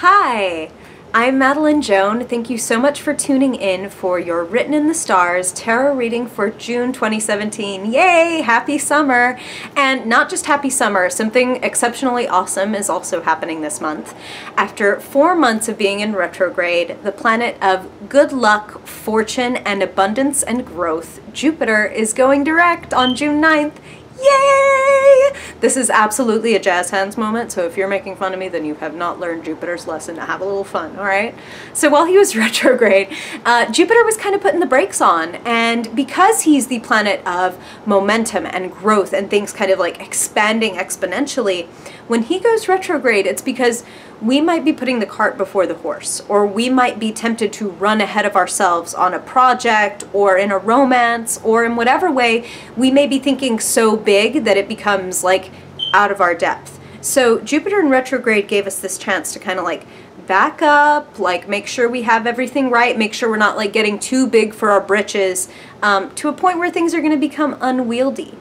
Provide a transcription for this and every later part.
Hi, I'm Madeline Joan. Thank you so much for tuning in for your Written in the Stars tarot reading for June 2017. Yay! Happy summer! And not just happy summer, something exceptionally awesome is also happening this month. After 4 months of being in retrograde, the planet of good luck, fortune, and abundance and growth, Jupiter, is going direct on June 9th. Yay! This is absolutely a jazz hands moment, so if you're making fun of me, then you have not learned Jupiter's lesson. Have a little fun, all right? So while he was retrograde, Jupiter was kind of putting the brakes on, and because he's the planet of momentum and growth and things kind of like expanding exponentially, when he goes retrograde, it's because we might be putting the cart before the horse, or we might be tempted to run ahead of ourselves on a project or in a romance or in whatever way we may be thinking so big that it becomes like out of our depth. So Jupiter in retrograde gave us this chance to kind of like back up, like make sure we have everything right, make sure we're not like getting too big for our britches, to a point where things are going to become unwieldy.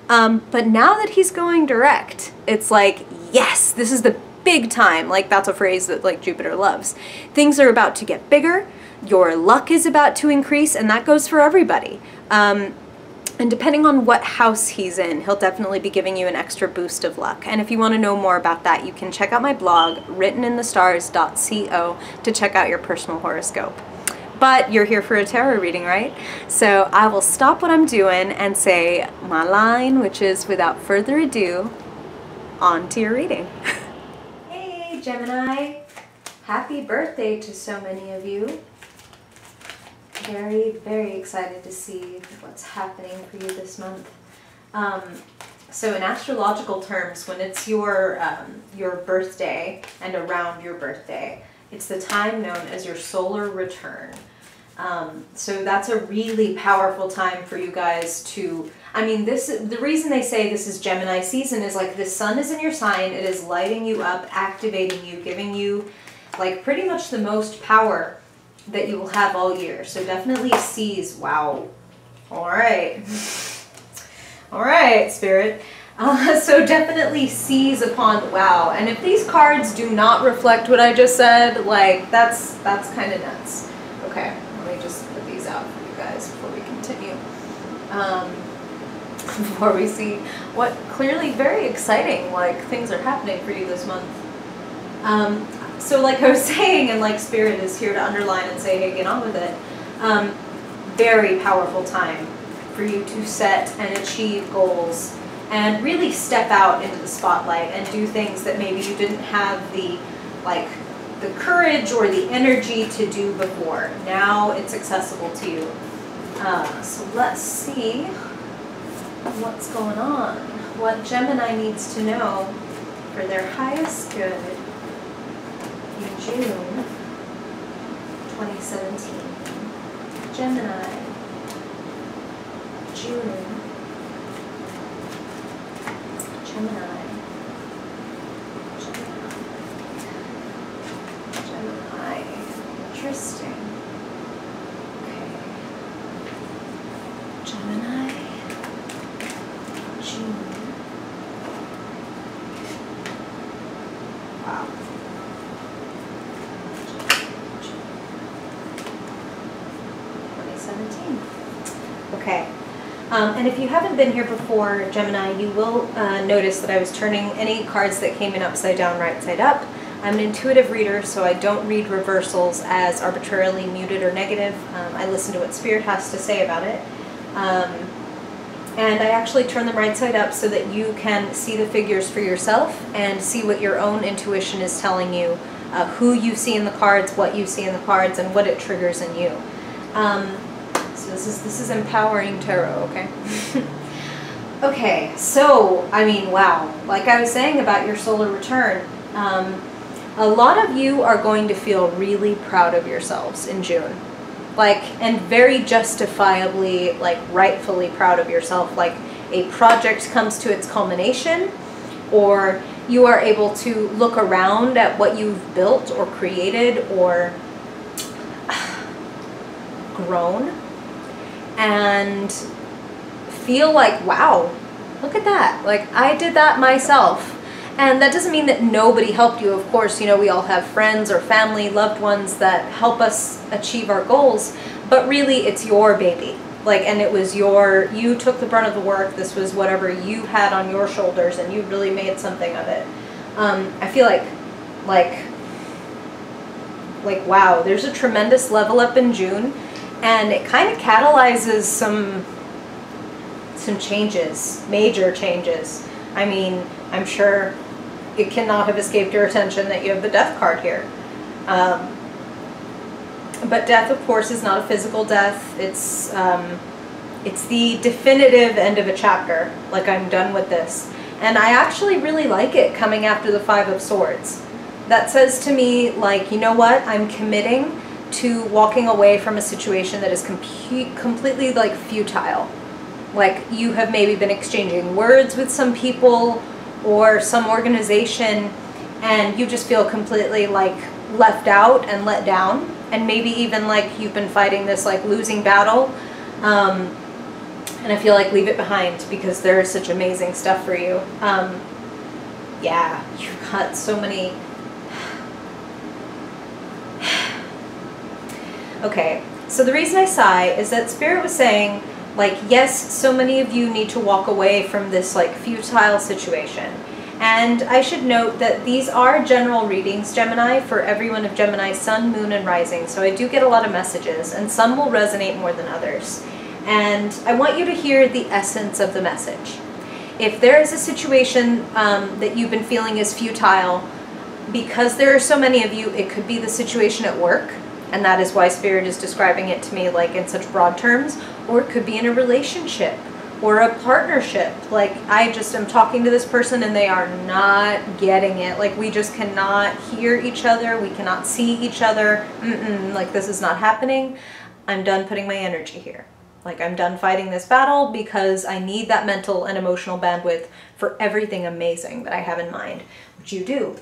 But now that he's going direct, it's like, yes, this is the big time. Like, that's a phrase that like Jupiter loves. Things are about to get bigger, your luck is about to increase, and that goes for everybody. And depending on what house he's in, he'll definitely be giving you an extra boost of luck. And if you want to know more about that, you can check out my blog, writteninthestars.co, to check out your personal horoscope. But you're here for a tarot reading, right? So I will stop what I'm doing and say my line, which is, without further ado, on to your reading. Hey, Gemini. Happy birthday to so many of you. Very, very excited to see what's happening for you this month. So in astrological terms, when it's your birthday and around your birthday, it's the time known as your solar return. So that's a really powerful time for you guys to, I mean, the reason they say this is Gemini season is like the sun is in your sign, it is lighting you up, activating you, giving you like pretty much the most power that you will have all year. So definitely seize, wow. All right. All right, Spirit. So definitely seize upon, wow. And if these cards do not reflect what I just said, like that's kind of nuts. Okay, let me just put these out for you guys before we continue. Before we see what clearly very exciting like things are happening for you this month. So like I was saying, and like Spirit is here to underline and say, hey, get on with it. Very powerful time for you to set and achieve goals and really step out into the spotlight and do things that maybe you didn't have the courage or the energy to do before. Now it's accessible to you. So let's see what's going on, what Gemini needs to know for their highest good in June 2017. Gemini, June, Gemini, interesting. Okay. Gemini, June. Wow. 2017. Okay. And if you haven't been here before, Gemini, you will notice that I was turning any cards that came in upside down, right side up. I'm an intuitive reader, so I don't read reversals as arbitrarily muted or negative. I listen to what Spirit has to say about it. And I actually turn them right side up so that you can see the figures for yourself and see what your own intuition is telling you, who you see in the cards, what you see in the cards, and what it triggers in you. So this is empowering tarot, okay? Okay, so, I mean, wow. Like I was saying about your solar return, a lot of you are going to feel really proud of yourselves in June. Like, and very justifiably, like, rightfully proud of yourself. Like, a project comes to its culmination, or you are able to look around at what you've built or created or grown and feel like, wow, look at that. Like, I did that myself. And that doesn't mean that nobody helped you. Of course, you know, we all have friends or family, loved ones that help us achieve our goals, but really it's your baby. Like, and it was you took the brunt of the work. This was whatever you had on your shoulders, and you really made something of it. I feel like, wow, there's a tremendous level up in June, and it kind of catalyzes some changes, major changes. I mean, I'm sure it cannot have escaped your attention that you have the Death card here. But death, of course, is not a physical death. It's the definitive end of a chapter. Like, I'm done with this. And I actually really like it coming after the Five of Swords. That says to me, like, you know what? I'm committing to walking away from a situation that is completely, like, futile. Like, you have maybe been exchanging words with some people or some organization, and you just feel completely, like, left out and let down. And maybe even, like, you've been fighting this, like, losing battle. And I feel like leave it behind, because there is such amazing stuff for you. Yeah, you've got so many. Okay, so the reason I sigh is that Spirit was saying, like, yes, so many of you need to walk away from this, like, futile situation. And I should note that these are general readings, Gemini, for everyone of Gemini, Sun, Moon, and Rising. So I do get a lot of messages, and some will resonate more than others. And I want you to hear the essence of the message. If there is a situation that you've been feeling is futile, because there are so many of you, it could be the situation at work, and that is why Spirit is describing it to me, like, in such broad terms, or it could be in a relationship or a partnership. Like, I just am talking to this person and they are not getting it. Like, we just cannot hear each other. We cannot see each other. Like, this is not happening. I'm done putting my energy here. Like, I'm done fighting this battle because I need that mental and emotional bandwidth for everything amazing that I have in mind, which you do.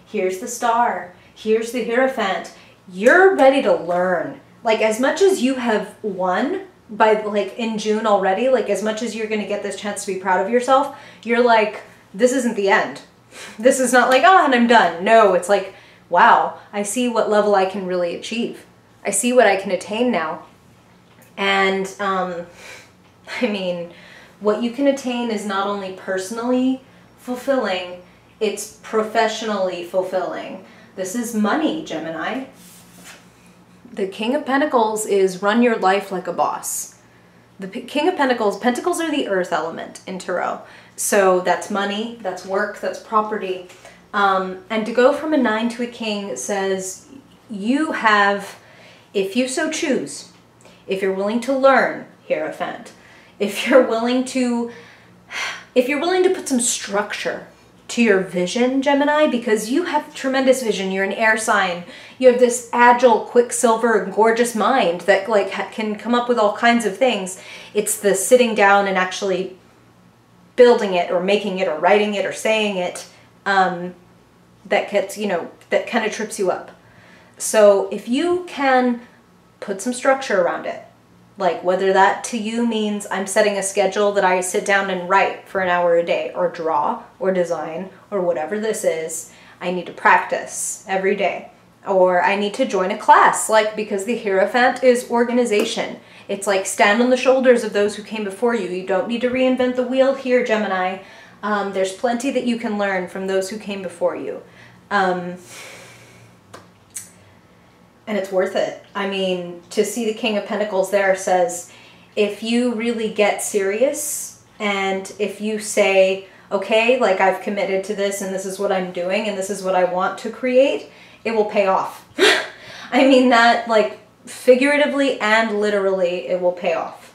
Here's the Star. Here's the Hierophant. You're ready to learn. Like, as much as you have won by, like, in June already, like, as much as you're going to get this chance to be proud of yourself, you're like, this isn't the end. This is not like, oh, and I'm done. No, it's like, wow, I see what level I can really achieve. I see what I can attain now. And, I mean, what you can attain is not only personally fulfilling, it's professionally fulfilling. This is money, Gemini. The King of Pentacles is run your life like a boss. The King of Pentacles, Pentacles are the earth element in Tarot. So that's money, that's work, that's property. And to go from a 9 to a King says you have, if you so choose, if you're willing to learn, Hierophant, if you're willing to put some structure to your vision, Gemini, because you have tremendous vision. You're an air sign. You have this agile, quicksilver, gorgeous mind that, like, can come up with all kinds of things. It's the sitting down and actually building it or making it or writing it or saying it that gets, you know, that kind of trips you up. So if you can put some structure around it, like, whether that to you means I'm setting a schedule that I sit down and write for an hour a day, or draw, or design, or whatever this is, I need to practice every day. Or I need to join a class, like, because the Hierophant is organization. It's like stand on the shoulders of those who came before you. You don't need to reinvent the wheel here, Gemini. There's plenty that you can learn from those who came before you. And it's worth it. I mean, to see the King of Pentacles there says, if you really get serious and if you say, okay, like, I've committed to this and this is what I'm doing and this is what I want to create, it will pay off. I mean that, like, figuratively and literally, it will pay off.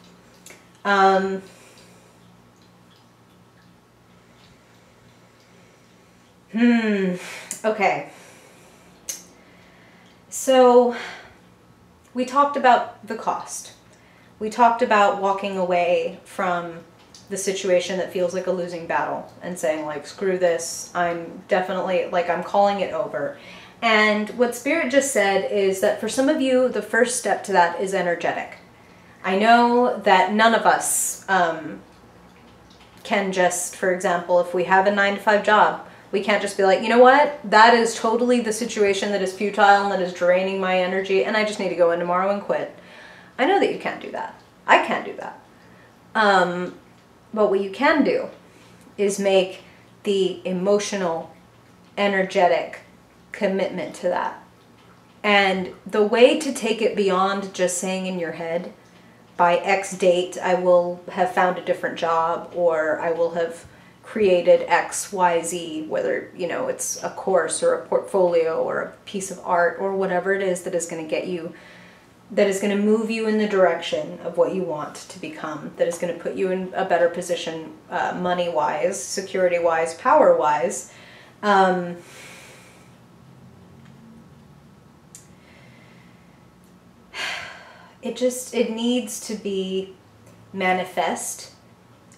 Okay. So we talked about the cost. We talked about walking away from the situation that feels like a losing battle and saying, like, screw this. I'm definitely, like, I'm calling it over. And what Spirit just said is that for some of you, the first step to that is energetic. I know that none of us can just, for example, if we have a 9-to-5 job, We can't just be like, you know what? That is totally the situation that is futile and that is draining my energy, and I just need to go in tomorrow and quit. I know that you can't do that. I can't do that. But what you can do is make the emotional, energetic commitment to that. And the way to take it beyond just saying in your head, by X date, I will have found a different job, or I will have created X, Y, Z, whether, you know, it's a course or a portfolio or a piece of art or whatever it is that is going to get you, that is going to move you in the direction of what you want to become, that is going to put you in a better position, money-wise, security-wise, power-wise. It needs to be manifest.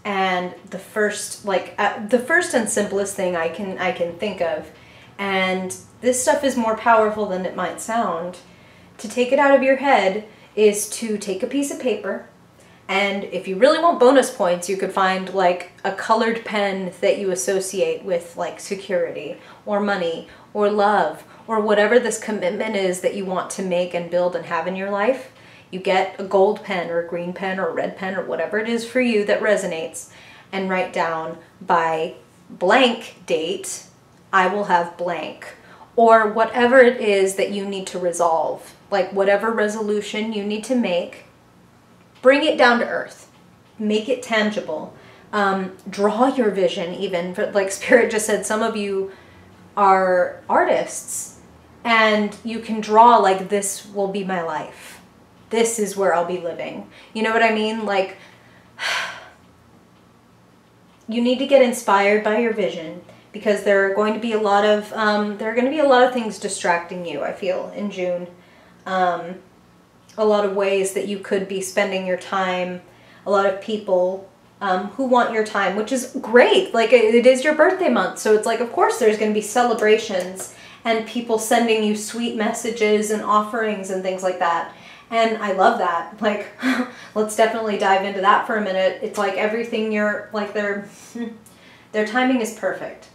And the first and simplest thing I can think of, and this stuff is more powerful than it might sound, to take it out of your head is to take a piece of paper, and if you really want bonus points, you could find like a colored pen that you associate with like security or money or love or whatever this commitment is that you want to make and build and have in your life. You get a gold pen or a green pen or a red pen or whatever it is for you that resonates, and write down, by blank date, I will have blank. Or whatever it is that you need to resolve, like whatever resolution you need to make, bring it down to earth. Make it tangible. Draw your vision even. Like Spirit just said, some of you are artists, and you can draw like, this will be my life. This is where I'll be living. You know what I mean? Like, you need to get inspired by your vision, because there are going to be a lot of things distracting you, I feel, in June. A lot of ways that you could be spending your time, a lot of people who want your time, which is great. Like, it is your birthday month, so it's like, of course there's going to be celebrations and people sending you sweet messages and offerings and things like that. And I love that. Like, let's definitely dive into that for a minute. It's like everything their timing is perfect.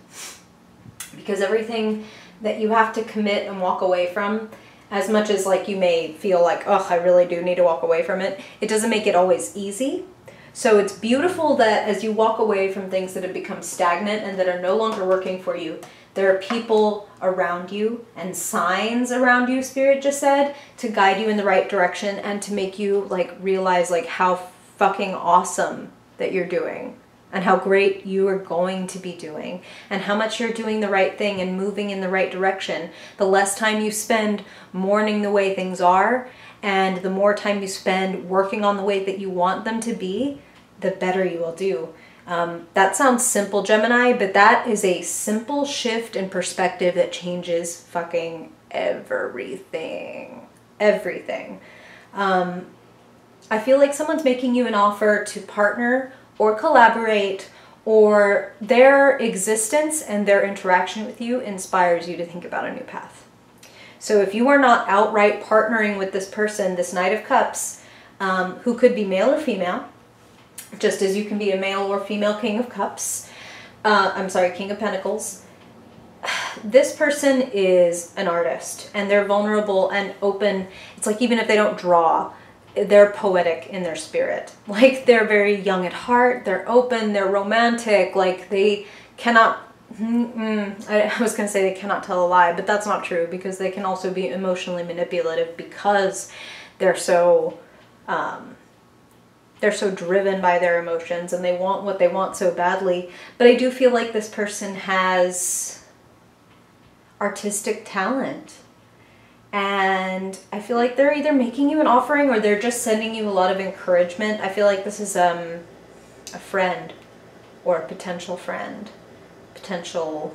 Because everything that you have to commit and walk away from, as much as like you may feel like, oh, I really do need to walk away from it, it doesn't make it always easy. So it's beautiful that as you walk away from things that have become stagnant and that are no longer working for you, there are people around you and signs around you, Spirit just said, to guide you in the right direction and to make you like realize like how fucking awesome that you're doing, and how great you are going to be doing, and how much you're doing the right thing and moving in the right direction. The less time you spend mourning the way things are, and the more time you spend working on the way that you want them to be, the better you will do. That sounds simple, Gemini, but that is a simple shift in perspective that changes fucking everything. Everything. I feel like someone's making you an offer to partner or collaborate, or their existence and their interaction with you inspires you to think about a new path. So if you are not outright partnering with this person, this Knight of Cups, who could be male or female, just as you can be a male or female King of Cups, King of Pentacles, this person is an artist, and they're vulnerable and open. It's like, even if they don't draw, they're poetic in their spirit. Like, they're very young at heart, they're open, they're romantic, like they cannot, I was going to say they cannot tell a lie, but that's not true, because they can also be emotionally manipulative because they're so driven by their emotions and they want what they want so badly. But I do feel like this person has artistic talent. And I feel like they're either making you an offering or they're just sending you a lot of encouragement. I feel like this is a friend or a potential friend. Potential.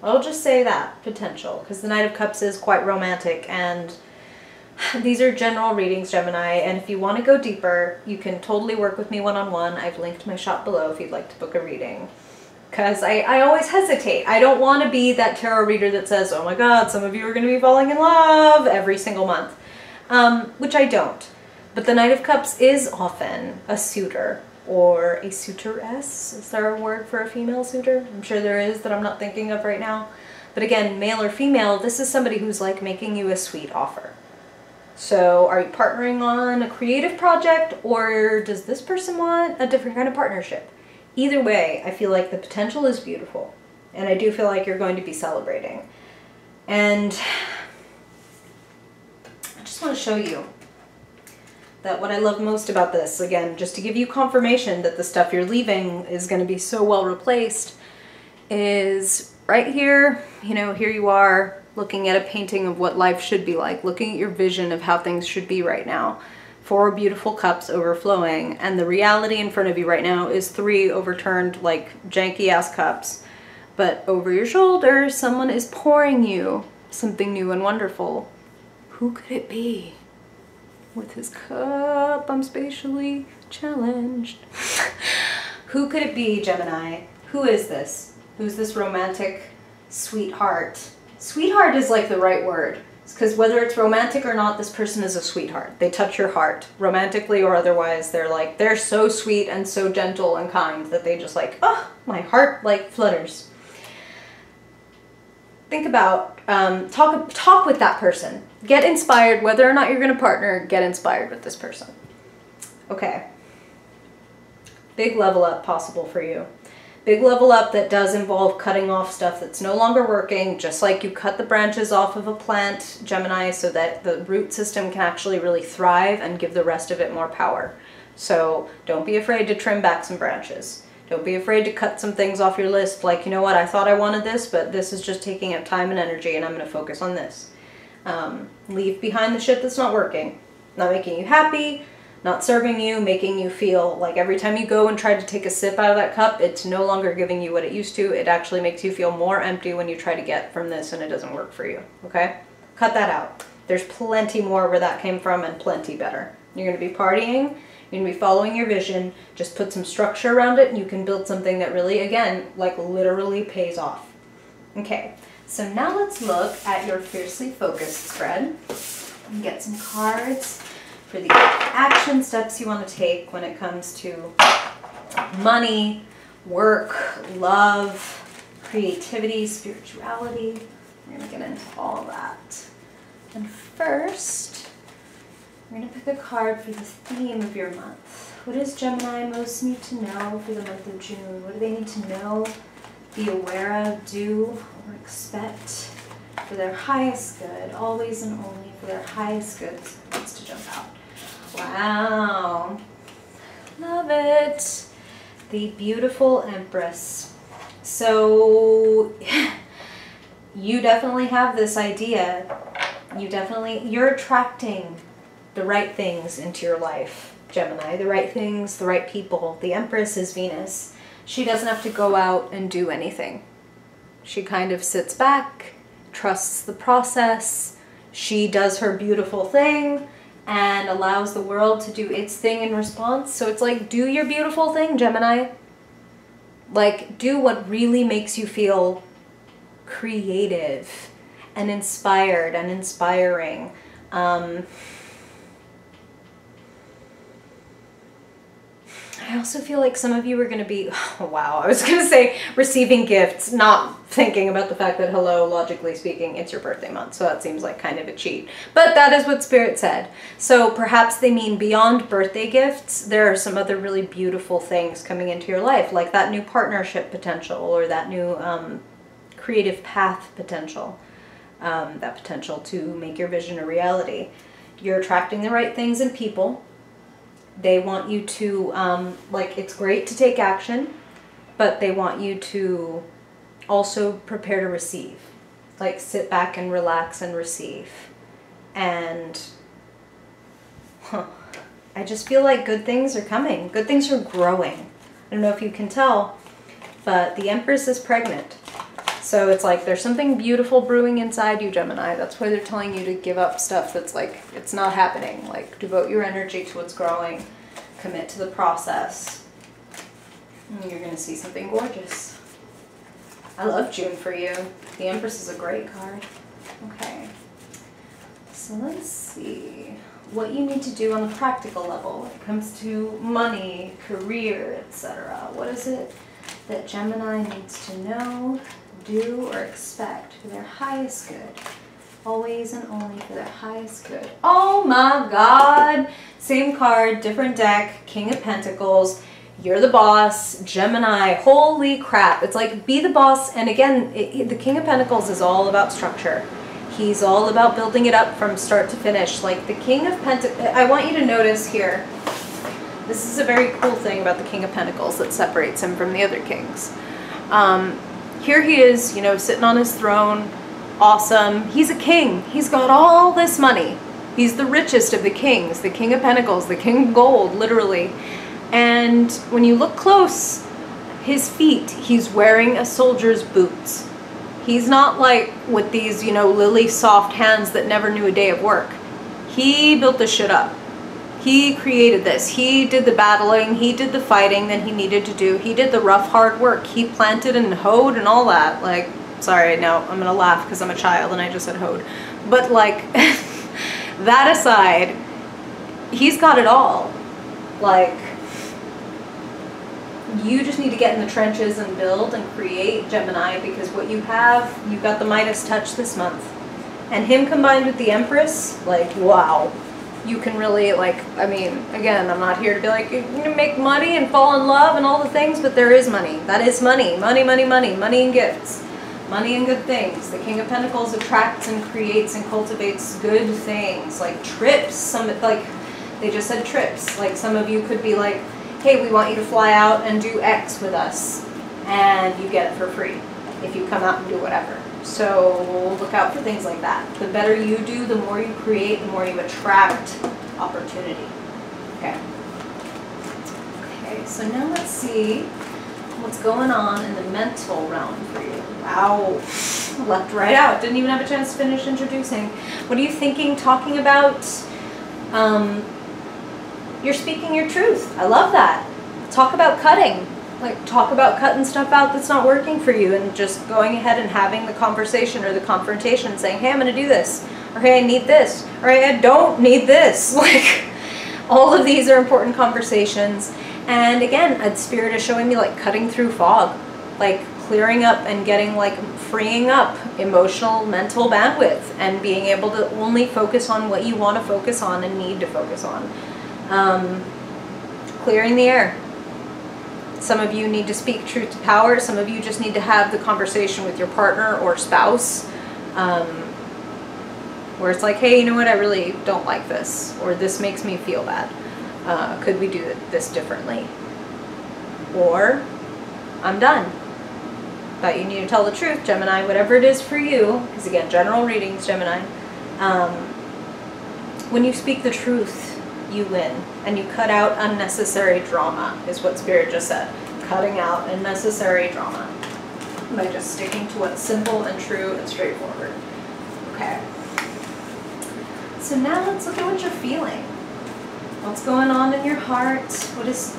I'll just say that, potential, because the Knight of Cups is quite romantic, and these are general readings, Gemini, and if you want to go deeper, you can totally work with me one-on-one. I've linked my shop below if you'd like to book a reading. Because I always hesitate. I don't want to be that tarot reader that says, oh my god, some of you are going to be falling in love every single month. Which I don't. But the Knight of Cups is often a suitor or a suitoress. Is there a word for a female suitor? I'm sure there is that I'm not thinking of right now. But again, male or female, this is somebody who's like making you a sweet offer. So are you partnering on a creative project, or does this person want a different kind of partnership? Either way, I feel like the potential is beautiful. And I do feel like you're going to be celebrating. And I just want to show you that what I love most about this, again, just to give you confirmation that the stuff you're leaving is going to be so well replaced, is right here, you know, here you are looking at a painting of what life should be like, looking at your vision of how things should be right now. 4 beautiful cups overflowing, and the reality in front of you right now is 3 overturned, like, janky ass cups. But over your shoulder, someone is pouring you something new and wonderful. Who could it be? With his cup, I'm spatially challenged. Who could it be, Gemini? Who is this? Who's this romantic sweetheart? Sweetheart is like the right word. It's because whether it's romantic or not, this person is a sweetheart. They touch your heart, romantically or otherwise. They're so sweet and so gentle and kind that they just like, oh, my heart like flutters. Think about, talk with that person. Get inspired, whether or not you're going to partner, get inspired with this person. Okay. Big level up possible for you. Big level up that does involve cutting off stuff that's no longer working, just like you cut the branches off of a plant, Gemini, so that the root system can actually really thrive and give the rest of it more power. So don't be afraid to trim back some branches. Don't be afraid to cut some things off your list, like, you know what, I thought I wanted this, but this is just taking up time and energy, and I'm going to focus on this. Leave behind the shit that's not working, not making you happy, not serving you, making you feel like every time you go and try to take a sip out of that cup, it's no longer giving you what it used to. It actually makes you feel more empty when you try to get from this and it doesn't work for you, okay? Cut that out. There's plenty more where that came from and plenty better. You're going to be partying. You're going to be following your vision. Just put some structure around it and you can build something that really, again, like literally pays off. Okay, so now let's look at your fiercely focused spread and get some cards for the action steps you want to take when it comes to money, work, love, creativity, spirituality. We're going to get into all of that. And first, we're going to pick a card for the theme of your month. What does Gemini most need to know for the month of June? What do they need to know, be aware of, do, or expect for their highest good, always and only for their highest good? Wants to jump out. Wow. Love it. The beautiful Empress. So you definitely have this idea. You're attracting the right things into your life, Gemini. The right things, the right people. The Empress is Venus. She doesn't have to go out and do anything. She kind of sits back, trusts the process. She does her beautiful thing and allows the world to do its thing in response. So it's like, do your beautiful thing, Gemini. Like, do what really makes you feel creative and inspired and inspiring. I also feel like some of you are going to be, oh, wow, I was going to say receiving gifts, not thinking about the fact that, hello, logically speaking, it's your birthday month, so that seems like kind of a cheat. But that is what Spirit said. So perhaps they mean beyond birthday gifts, there are some other really beautiful things coming into your life, like that new partnership potential or that new creative path potential, that potential to make your vision a reality. You're attracting the right things in people. They want you to, like, it's great to take action, but they want you to also prepare to receive. Like, sit back and relax and receive. And I just feel like good things are coming. Good things are growing. I don't know if you can tell, but the Empress is pregnant. So it's like there's something beautiful brewing inside you, Gemini. That's why they're telling you to give up stuff that's like, it's not happening. Like, devote your energy to what's growing. Commit to the process. And you're going to see something gorgeous. I love June for you. The Empress is a great card. Okay. So let's see. what you need to do on the practical level when it comes to money, career, etc. What is it that Gemini needs to know, do, or expect for their highest good? Always and only for their highest good. Oh my God! Same card, different deck, King of Pentacles. You're the boss, Gemini. Holy crap. It's like, be the boss. And again, the King of Pentacles is all about structure. He's all about building it up from start to finish. Like the King of Pentacles, I want you to notice here, this is a very cool thing about the King of Pentacles that separates him from the other kings. Here he is, you know, sitting on his throne, awesome. He's a king. He's got all this money. He's the richest of the kings, the King of Pentacles, the King of Gold, literally. And when you look close, his feet, he's wearing a soldier's boots. He's not like with these, you know, lily soft hands that never knew a day of work. He built this shit up. He created this. He did the battling. He did the fighting that he needed to do. He did the rough, hard work. He planted and hoed and all that. Like, sorry, now I'm going to laugh because I'm a child and I just said hoed. But like, that aside, he's got it all. Like, you just need to get in the trenches and build and create, Gemini, because what you have, you've got the Midas touch this month. And him combined with the Empress, like, wow. You can really, like, I mean, again, I'm not here to be like, you're going to make money and fall in love and all the things, but there is money. That is money. Money, money, money. Money and gifts. Money and good things. The King of Pentacles attracts and creates and cultivates good things. Like trips. Some, like, they just said trips. Like, some of you could be like, hey, we want you to fly out and do X with us, and you get it for free if you come out and do whatever. So look out for things like that. The better you do, the more you create, the more you attract opportunity. Okay. Okay, so now let's see what's going on in the mental realm for you. Wow, left right out. Didn't even have a chance to finish introducing. What are you thinking, talking about? You're speaking your truth. I love that. Talk about cutting. Like, talk about cutting stuff out that's not working for you and just going ahead and having the conversation or the confrontation and saying, hey, I'm going to do this. Or, hey, I need this. Or, hey, I don't need this. Like, all of these are important conversations. And again, Spirit is showing me, like, cutting through fog. Like, clearing up and getting, like, freeing up emotional, mental bandwidth and being able to only focus on what you want to focus on and need to focus on. Clearing the air. Some of you need to speak truth to power. Some of you just need to have the conversation with your partner or spouse where it's like, hey, you know what, I really don't like this, or this makes me feel bad. Could we do this differently? Or, I'm done. But you need to tell the truth, Gemini, whatever it is for you, because again, general readings, Gemini. When you speak the truth, you win, and you cut out unnecessary drama, is what Spirit just said. Cutting out unnecessary drama by just sticking to what's simple and true and straightforward. Okay. So now let's look at what you're feeling. What's going on in your heart? What does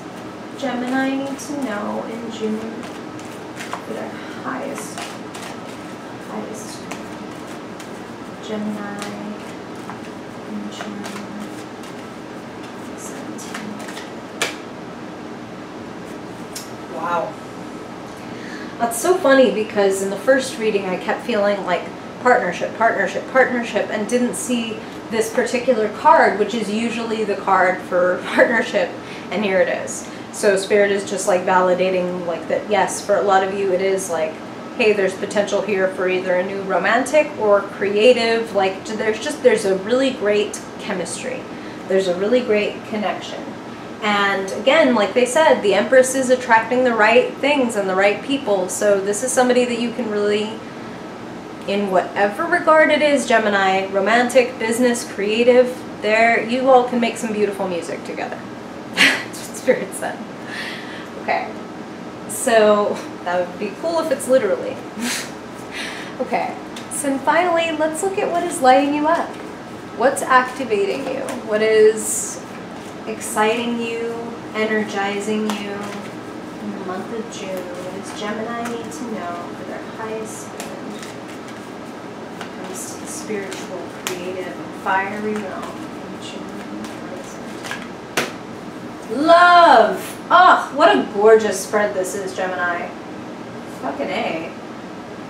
Gemini need to know in June for their highest Gemini in June? Wow. That's so funny because in the first reading I kept feeling like partnership, partnership, partnership, and didn't see this particular card, which is usually the card for partnership, and here it is. So Spirit is just like validating like that, yes, for a lot of you it is like, hey, there's potential here for either a new romantic or creative, like there's a really great chemistry. There's a really great connection. And again, like they said, the Empress is attracting the right things and the right people. So this is somebody that you can really, in whatever regard it is, Gemini, romantic, business, creative, you all can make some beautiful music together. That's what Spirit said. Okay. So that would be cool if it's literally. Okay. So finally, let's look at what is lighting you up. What's activating you? What is exciting you, energizing you in the month of June? What does Gemini need to know for their highest good when it comes to the spiritual, creative, and fiery realm in June? Love. Oh, what a gorgeous spread this is, Gemini. Fucking A.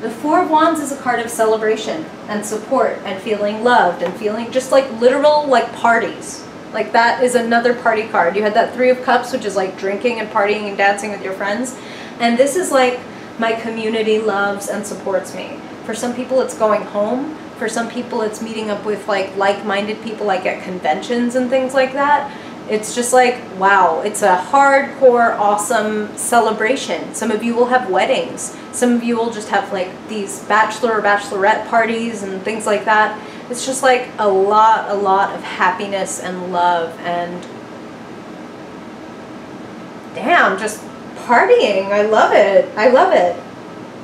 The Four of Wands is a card of celebration and support and feeling loved and feeling just like literal like parties. Like that is another party card. You had that Three of Cups, which is like drinking and partying and dancing with your friends. And this is like my community loves and supports me. For some people it's going home. For some people it's meeting up with like-minded people like at conventions and things like that. It's just like, wow, it's a hardcore, awesome celebration. Some of you will have weddings. Some of you will just have like these bachelor or bachelorette parties and things like that. It's just like a lot of happiness and love and damn, just partying. I love it. I love it.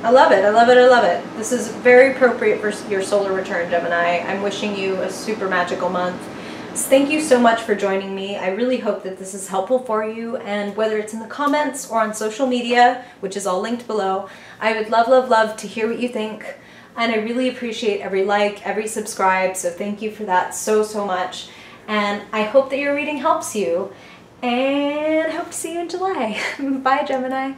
I love it. I love it. I love it. This is very appropriate for your solar return, Gemini. I'm wishing you a super magical month. Thank you so much for joining me. I really hope that this is helpful for you, and whether it's in the comments or on social media, which is all linked below, I would love to hear what you think, and I really appreciate every like, every subscribe, so thank you for that so much, and I hope that your reading helps you, and hope to see you in July. Bye, Gemini.